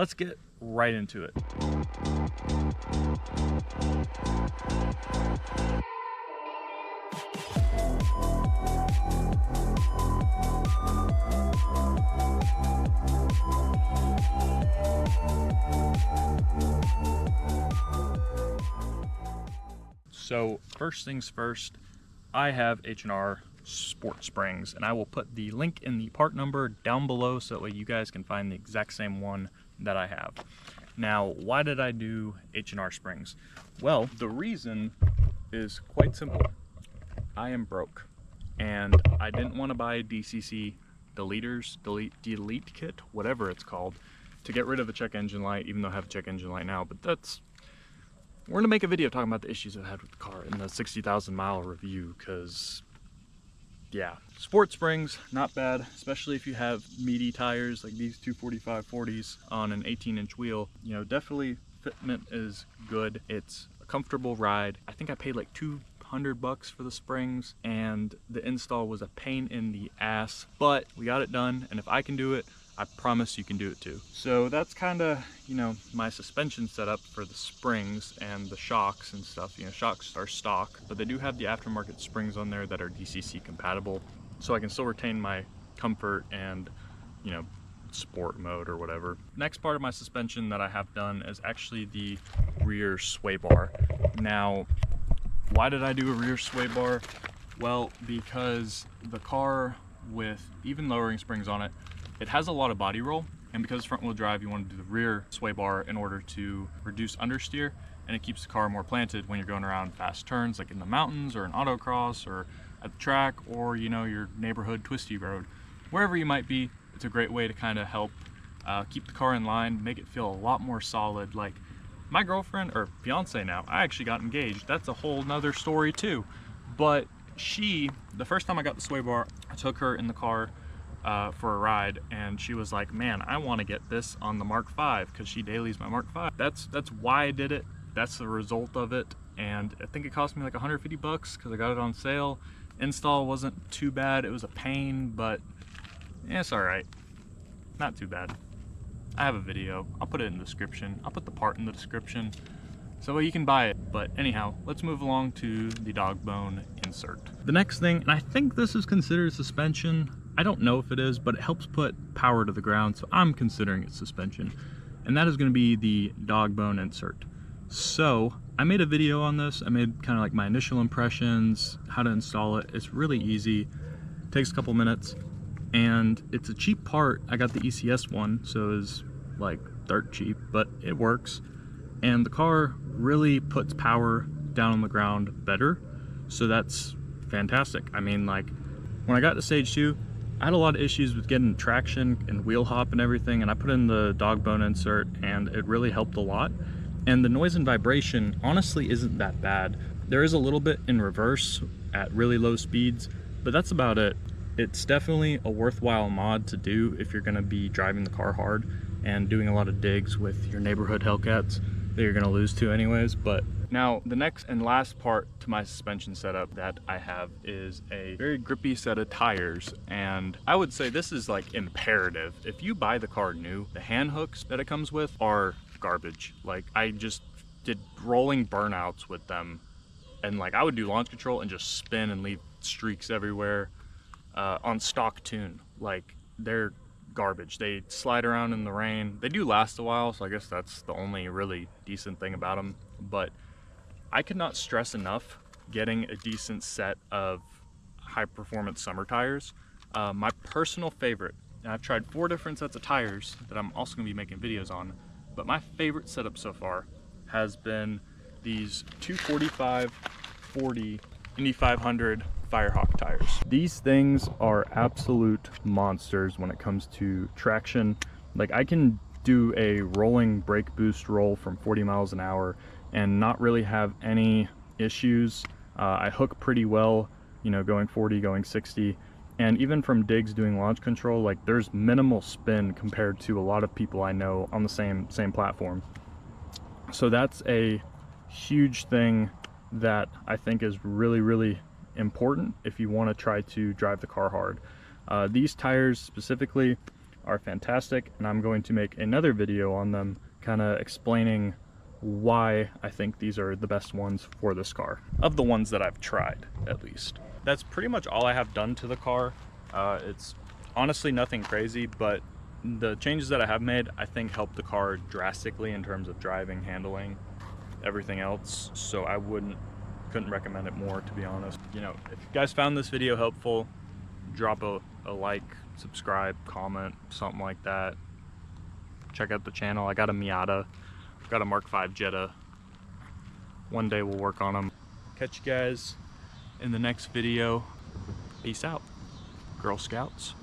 Let's get right into it. So first things first, I have H&R Sport Springs, and I will put the link in the part number down below so that way you guys can find the exact same one that I have. Now, why did I do H&R Springs? Well, the reason is quite simple. I am broke, and I didn't want to buy a DCC delete kit, whatever it's called, to get rid of the check engine light, even though I have a check engine light now, but we're gonna make a video talking about the issues I had with the car in the 60,000 mile review, because yeah, Sport Springs, not bad, especially if you have meaty tires like these 245/40s on an 18-inch wheel. You know, definitely fitment is good. It's a comfortable ride. I think I paid like $200 for the springs, and the install was a pain in the ass, but we got it done, and if I can do it, I promise you can do it too. So that's kind of, you know, my suspension setup for the springs and the shocks and stuff. You know, shocks are stock, but they do have the aftermarket springs on there that are DCC compatible, so I can still retain my comfort and, you know, sport mode or whatever. Next part of my suspension that I have done is actually the rear sway bar. Now, why did I do a rear sway bar? Well, because the car, with even lowering springs on it, it has a lot of body roll, and because it's front wheel drive, you want to do the rear sway bar in order to reduce understeer, and it keeps the car more planted when you're going around fast turns, like in the mountains or in autocross or at the track, or, you know, your neighborhood twisty road. Wherever you might be, it's a great way to kind of help keep the car in line, make it feel a lot more solid. Like my girlfriend, or fiance now, I actually got engaged. That's a whole nother story too. But the first time I got the sway bar, I took her in the car for a ride, and she was like, man, I want to get this on the Mark V, because she dailies my Mark V. That's why I did it. That's the result of it, and I think it cost me like $150 because I got it on sale. Install wasn't too bad. It was a pain, but yeah, it's all right. Not too bad. I have a video. I'll put it in the description. I'll put the part in the description so you can buy it. But anyhow, let's move along to the Dogbone insert. The next thing, and I think this is considered suspension. I don't know if it is, but it helps put power to the ground, so I'm considering it suspension. And that is going to be the Dogbone insert. So I made a video on this. I made kind of like my initial impressions, how to install it. It's really easy. It takes a couple minutes, and it's a cheap part. I got the ECS one, so it's like dirt cheap, but it works. And the car really puts power down on the ground better, so that's fantastic. I mean, like, when I got to stage 2, I had a lot of issues with getting traction and wheel hop and everything, and I put in the Dogbone insert, and it really helped a lot. And the noise and vibration honestly isn't that bad. There is a little bit in reverse at really low speeds, but that's about it. It's definitely a worthwhile mod to do if you're gonna be driving the car hard and doing a lot of digs with your neighborhood Hellcats that you're gonna lose to anyways. But now the next and last part to my suspension setup that I have is a very grippy set of tires, and I would say this is like imperative. If you buy the car new, the hand hooks that it comes with are garbage. Like, I just did rolling burnouts with them, and like I would do launch control and just spin and leave streaks everywhere on stock tune. Like, they're garbage. They slide around in the rain. They do last a while, so I guess that's the only really decent thing about them. But I could not stress enough getting a decent set of high performance summer tires. My personal favorite, and I've tried 4 different sets of tires that I'm also going to be making videos on, but my favorite setup so far has been these 245/40 Indy500 Firehawk tires. These things are absolute monsters when it comes to traction. Like, I can do a rolling brake boost roll from 40 miles an hour and not really have any issues. I hook pretty well, you know, going 40, going 60, and even from digs doing launch control, like, there's minimal spin compared to a lot of people I know on the same platform. So that's a huge thing that I think is really important if you want to try to drive the car hard. These tires specifically are fantastic, and I'm going to make another video on them, kind of explaining why I think these are the best ones for this car, of the ones that I've tried, at least. That's pretty much all I have done to the car. It's honestly nothing crazy, but the changes that I have made, I think, help the car drastically in terms of driving, handling, everything else. So I couldn't recommend it more, to be honest. You know, if you guys found this video helpful, drop a like, subscribe, comment, something like that. Check out the channel. I got a Miata, got a Mark V Jetta. One day we'll work on them. Catch you guys in the next video. Peace out, Girl Scouts.